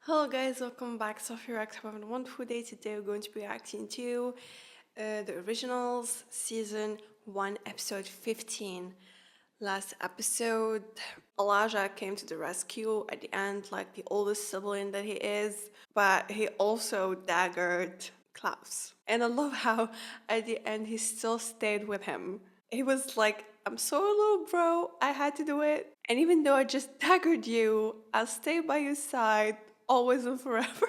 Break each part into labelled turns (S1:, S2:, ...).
S1: Hello guys, welcome back. Sophie Reacts. Having a wonderful day today. We're going to be reacting to the originals season 1 episode 15. Last episode, Elijah came to the rescue at the end like the oldest sibling that he is, but he also daggered Klaus. And I love how at the end he still stayed with him. He was like, I'm sorry little bro, I had to do it. And even though I just daggered you, I'll stay by your side always and forever.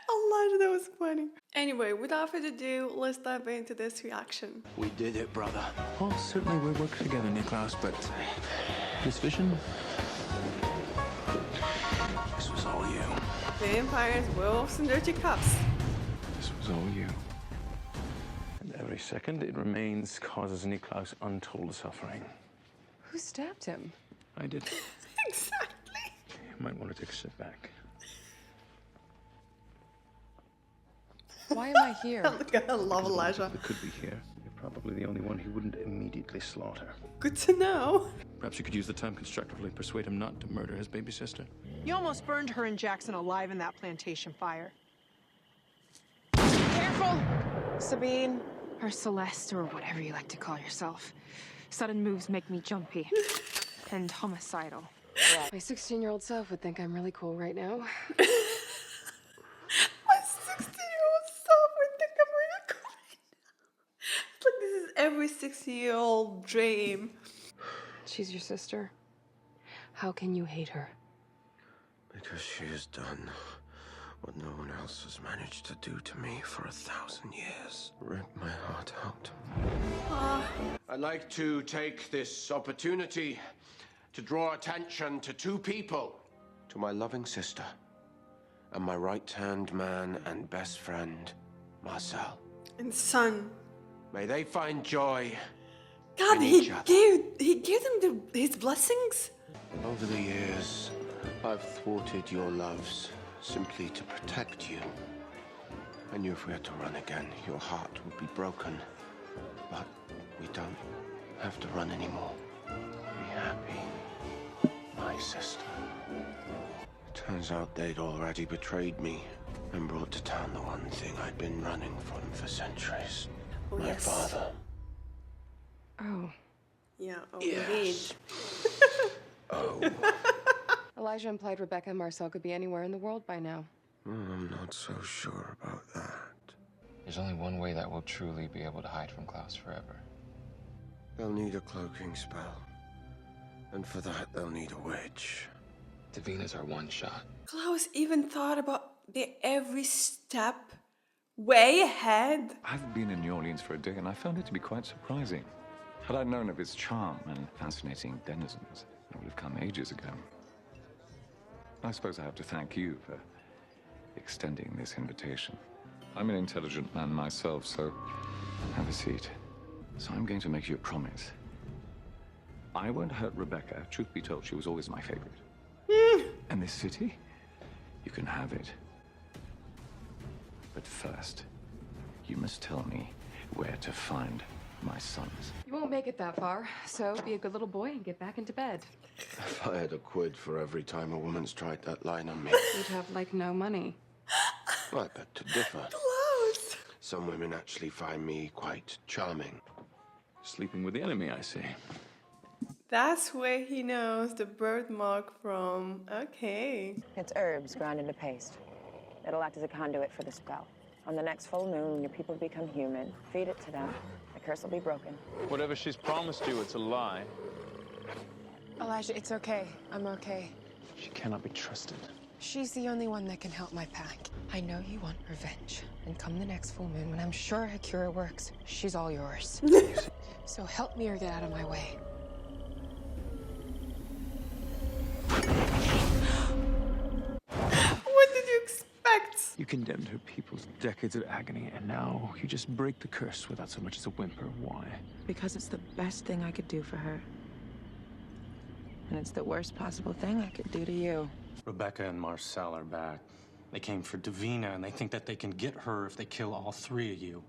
S1: Allah, that was funny. Anyway, without further ado, let's dive into this reaction.
S2: We did it, brother. Oh, certainly we worked together, Niklaus, but this vision, this was all you.
S1: Vampires, werewolves, and dirty cops.
S2: This was all you. And every second it remains causes Niklaus untold suffering.
S3: Who stabbed him?
S2: I did.
S1: Exactly.
S2: You might want to take a step back.
S3: Why am I here?
S1: I love Elijah.
S2: It could be here. You're probably the only one he wouldn't immediately slaughter.
S1: Good to know.
S2: Perhaps you could use the time constructively, persuade him not to murder his baby sister.
S4: You almost burned her and Jackson alive in that plantation fire. Careful!
S5: Sabine, or Celeste, or whatever you like to call yourself. Sudden moves make me jumpy and homicidal.
S3: My 16-year-old self would think I'm really cool right now.
S1: My 16-year-old self would think I'm really cool. It's like this is every 60-year-old dream.
S3: She's your sister. How can you hate her?
S6: Because she has done what no one else has managed to do to me for 1,000 years. Ripped my heart out. I'd like to take this opportunity to draw attention to two people. To my loving sister and my right-hand man and best friend, Marcel.
S1: And son.
S6: May they find joy
S1: God,
S6: in
S1: he
S6: each other.
S1: gave them his blessings.
S6: Over the years, I've thwarted your loves simply to protect you. I knew if we had to run again, your heart would be broken. But we don't have to run anymore. Be happy, my sister. Turns out they'd already betrayed me and brought to town the one thing I'd been running from for centuries.
S1: Oh,
S6: My
S1: yes.
S6: father.
S3: Oh.
S1: Yeah, oh,
S6: Yes. Oh.
S3: Elijah implied Rebecca and Marcel could be anywhere in the world by now.
S6: I'm not so sure about that.
S7: There's only one way that we'll truly be able to hide from Klaus forever.
S6: They'll need a cloaking spell. And for that, they'll need a witch.
S7: Davina's our one shot.
S1: Klaus even thought about their every step way ahead.
S8: I've been in New Orleans for a day, and I found it to be quite surprising. Had I known of its charm and fascinating denizens, I would have come ages ago. I suppose I have to thank you for extending this invitation. I'm an intelligent man myself, so have a seat. So I'm going to make you a promise. I won't hurt Rebecca. Truth be told, she was always my favorite. And this city, you can have it. But first, you must tell me where to find my sons.
S3: You won't make it that far, so be a good little boy and get back into bed.
S6: If I had a quid for every time a woman's tried that line on me,
S3: You'd have, like, no money.
S6: I beg to differ.
S1: Klaus.
S6: Some women actually find me quite charming.
S2: Sleeping with the enemy, I see.
S1: That's where he knows the birthmark from. Okay.
S9: It's herbs ground into paste. It'll act as a conduit for the spell. On the next full moon, when your people become human, feed it to them. The curse will be broken.
S10: Whatever she's promised you, it's a lie.
S5: Elijah, it's okay. I'm okay.
S2: She cannot be trusted.
S5: She's the only one that can help my pack. I know you want revenge. And come the next full moon, when I'm sure her cure works, she's all yours. So help me or get out of my way.
S1: What did you expect?
S2: You condemned her people's decades of agony, and now you just break the curse without so much as a whimper. Why?
S11: Because it's the best thing I could do for her. And it's the worst possible thing I could do to you.
S12: Rebecca and Marcel are back. They came for Davina, and they think that they can get her if they kill all three of you.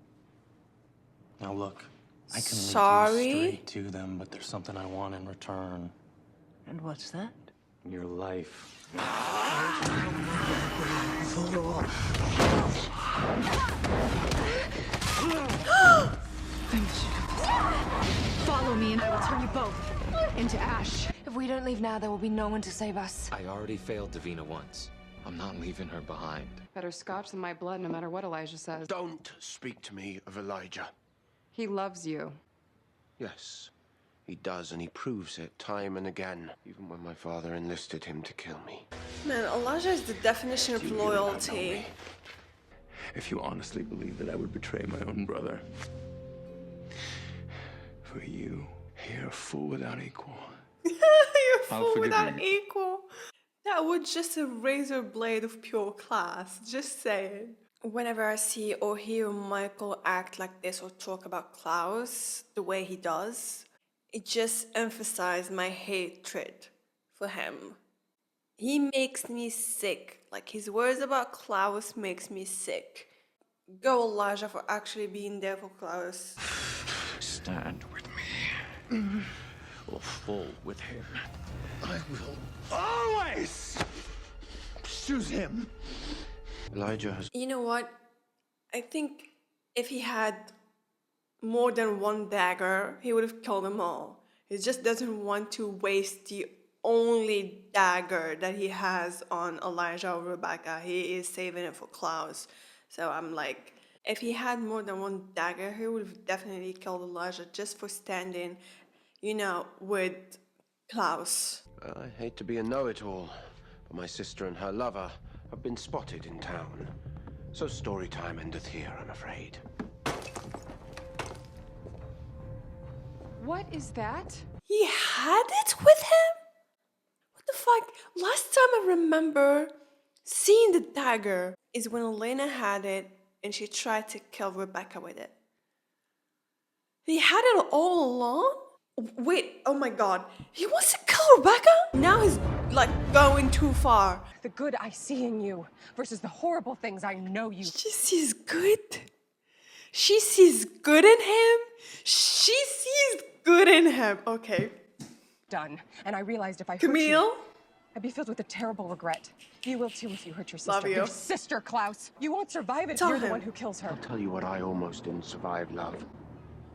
S12: Now look, I can lead you straight to them, but there's something I want in return.
S11: And what's that?
S12: Your life.
S5: rule.
S11: Follow me and I will turn you both into ash.
S5: If we don't leave now, there will be no one to save us.
S7: I already failed Davina once. I'm not leaving her behind.
S3: Better scotch than my blood, no matter what Elijah says.
S6: Don't speak to me of Elijah.
S3: He loves you.
S6: Yes, he does, and he proves it time and again, even when my father enlisted him to kill me.
S1: Man, Elijah is the definition of
S2: You really don't know
S1: loyalty.
S2: me. If you honestly believe that I would betray my own brother, for you, you're a fool without equal.
S1: You're a
S2: I'll
S1: fool
S2: forgive
S1: without
S2: you.
S1: equal. That was just a razor blade of pure class. Just saying. Whenever I see or hear Michael act like this or talk about Klaus the way he does, it just emphasizes my hatred for him. He makes me sick. Like, his words about Klaus makes me sick. Go, Elijah, for actually being there for Klaus.
S2: Stand with me, or fall with him. I will always choose him.
S6: Elijah has...
S1: You know what? I think if he had more than one dagger, he would have killed them all. He just doesn't want to waste the only dagger that he has on Elijah or Rebecca. He is saving it for Klaus. So I'm like, if he had more than one dagger, he would have definitely killed Elijah just for standing, you know, with Klaus.
S6: I hate to be a know-it-all, but my sister and her lover have been spotted in town. So story time endeth here, I'm afraid.
S3: What is that?
S1: He had it with him? What the fuck? Last time I remember seeing the dagger is when Elena had it and she tried to kill Rebecca with it. He had it all along? Wait, oh my god. He wants to kill Rebecca? Now he's like going too far.
S5: The good I see in you versus the horrible things I know you.
S1: She sees good. She sees good in him. She sees good in him. Okay.
S5: Done. And I realized if I hurt
S1: Camille?
S5: you, I'd be filled with a terrible regret. You will too if you hurt your sister.
S1: Love you.
S5: Your sister, Klaus. You won't survive it
S1: Tell
S5: if you're the
S1: him.
S5: one who kills her.
S6: I'll tell you what I almost didn't survive, love.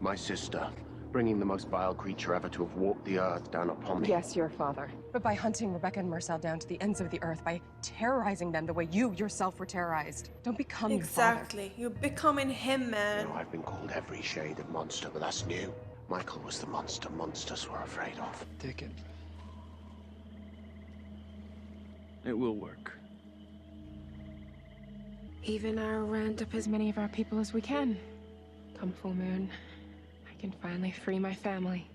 S6: My sister, bringing the most vile creature ever to have walked the earth down upon me.
S5: Yes, your father. But by hunting Rebecca and Marcel down to the ends of the earth, by terrorizing them the way you yourself were terrorized. Don't become your father.
S1: Exactly. You're becoming him, man.
S6: You know, I've been called every shade of monster, but that's new. Michael was the monster monsters were afraid of.
S2: Take it. It will work.
S3: Even I'll round up as many of our people as we can. Come full moon, I can finally free my family.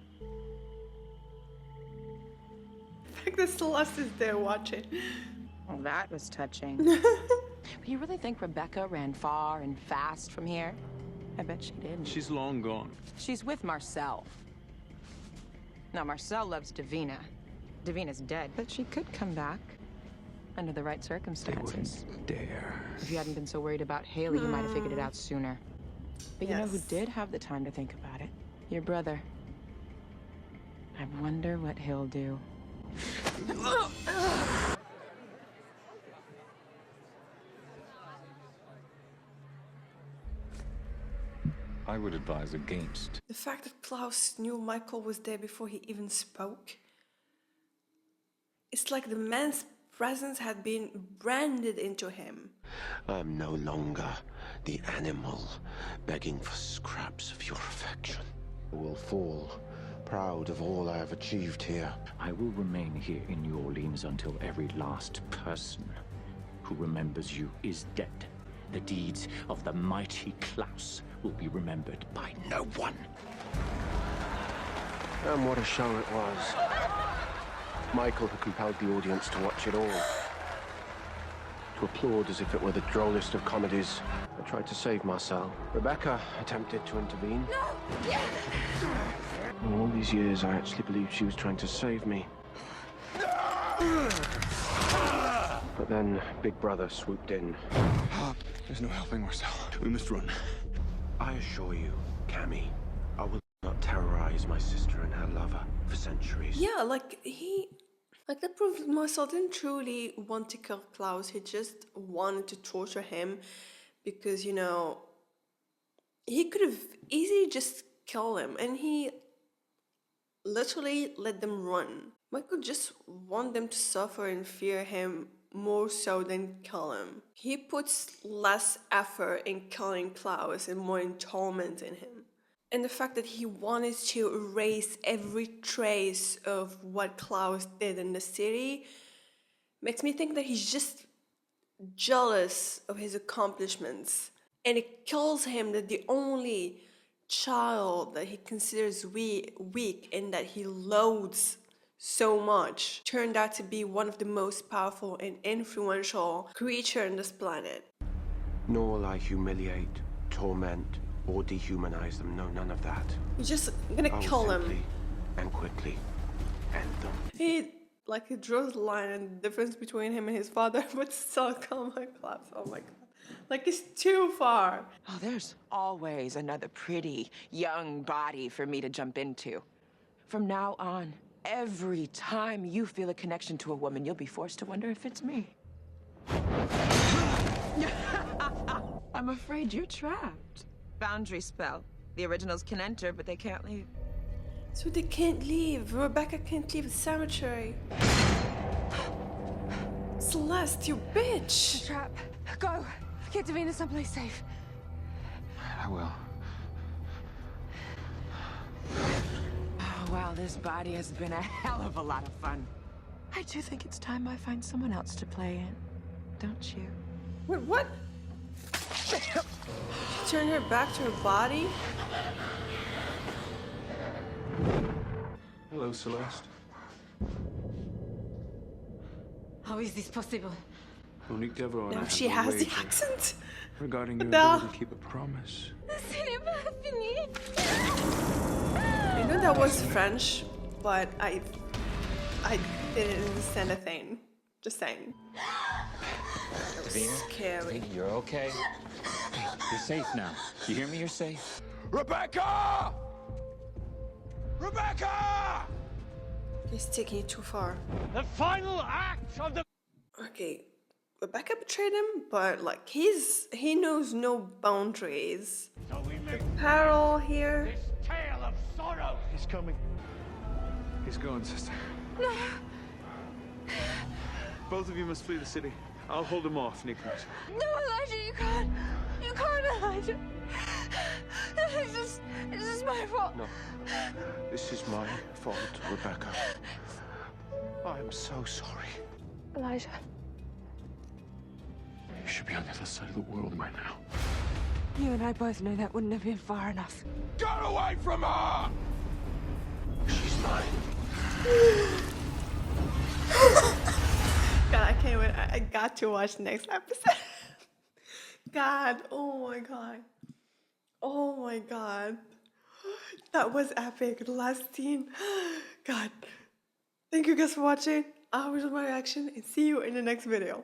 S1: The fact that Celeste is there watching.
S13: Well, that was touching. But you really think Rebecca ran far and fast from here? I bet she didn't.
S2: She's long gone.
S13: She's with Marcel. Now, Marcel loves Davina. Davina's dead, but she could come back. Under the right circumstances.
S2: Dare.
S13: If you hadn't been so worried about Haley, you might have figured it out sooner. But you know who did have the time to think about it? Your brother. I wonder what he'll do.
S8: I would advise against.
S1: The fact that Klaus knew Michael was there before he even spoke. It's like the man's presence had been branded into him.
S6: I am no longer the animal begging for scraps of your affection. I will fall, proud of all I have achieved here.
S14: I will remain here in New Orleans until every last person who remembers you is dead. The deeds of the mighty Klaus will be remembered by no one.
S6: And what a show it was. Michael who compelled the audience to watch it all. To applaud as if it were the drollest of comedies. I tried to save Marcel. Rebecca attempted to intervene.
S5: No!
S6: All these years, I actually believed she was trying to save me. But then Big Brother swooped in.
S2: There's no helping Marcel. We must run.
S6: I assure you, Cammy, I will not terrorize my sister and her lover for centuries.
S1: Yeah, like Like, that proves Marcel didn't truly want to kill Klaus. He just wanted to torture him because, you know, he could have easily just killed him, and he literally let them run. Michael just want them to suffer and fear him more so than kill him. He puts less effort in killing Klaus and more in tormenting him. And the fact that he wanted to erase every trace of what Klaus did in the city makes me think that he's just jealous of his accomplishments. And it kills him that the only child that he considers weak and that he loathes so much turned out to be one of the most powerful and influential creatures on this planet.
S6: Nor will I humiliate, torment, or dehumanize them. No, none of that.
S1: You're just gonna kill him.
S6: And quickly end them.
S1: He draws the line and the difference between him and his father, but still kill my Klaus. Oh my god. Like, it's too far.
S13: Oh, there's always another pretty, young body for me to jump into. From now on, every time you feel a connection to a woman, you'll be forced to wonder if it's me. I'm afraid you're trapped. Boundary spell. The originals can enter, but they can't leave.
S1: So they can't leave. Rebecca can't leave the cemetery. Celeste, you bitch!
S5: The trap. Go! Get Davina someplace safe.
S8: I will.
S13: Oh, well, this body has been a hell of a lot of fun. I do think it's time I find someone else to play in. Don't you?
S1: Wait, what? Turn her back to her body?
S2: Hello, Celeste.
S5: How is this possible?
S2: Monique Devereaux and I
S1: Now
S2: have
S1: she
S2: a
S1: has the
S2: wager
S1: accent.
S2: regarding your
S1: No.
S2: ability to keep a promise.
S1: I know that was French, but I didn't understand a thing. Just saying. That was scary.
S14: You're okay. Hey, you're safe now. You hear me? You're safe.
S6: Rebecca! Rebecca!
S1: He's taking it too far.
S10: The final act of the...
S1: Okay, Rebecca betrayed him, but like he knows no boundaries.
S10: So we
S1: The
S10: make
S1: peril here.
S10: this tale of sorrow.
S2: He's coming. He's going, sister.
S5: No.
S2: Both of you must flee the city. I'll hold him off, Nicholas.
S5: No, Elijah, you can't. You can't, Elijah. This is my fault.
S6: No. This is my fault, Rebecca. I am so sorry.
S5: Elijah.
S2: You should be on the other side of the world right now.
S5: You and I both knew that wouldn't have been far enough.
S6: Get away from her! She's mine.
S1: God, I can't wait. I got to watch the next episode. God, oh my god. Oh my god. That was epic. The last scene. God. Thank you guys for watching. I was my reaction and see you in the next video.